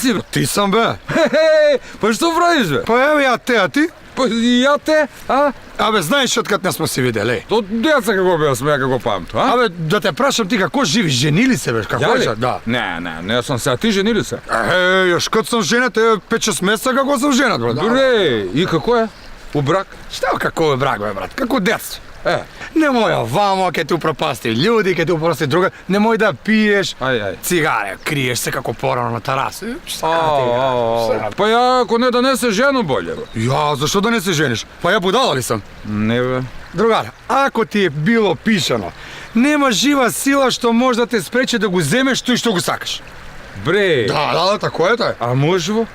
си, бе? Ти съм, бе. Па што правиш, бе? Па ево ја те, а ти? Па ја те, а? Абе, знаеш откад не смо се видели? То деца како беа сме, како памту, а? Абе, да те прашам ти како живиш, женили се, бе, како Ја ли? е? Да. Не сам се, а ти женили се? Још кад сум женат, 5-6 месеца како сум женат, бе. Бре, и како е? У брак? Што како е брак, бе, брат? Како детство. Немој овамо, ке ти упропасти луѓе, ке ти упропасти друга, немој да пиеш цигаре, криеш се како порано на тераса. Па ја, ако не да не се жену болje, бе. Ја, зашто да не се жениш? Па ја будала ли сам? Не, бе. Другар, ако ти е било пишано, нема жива сила што може да те спречи да го земеш тој што го сакаш. Бре. Да, тако е тој. А можево?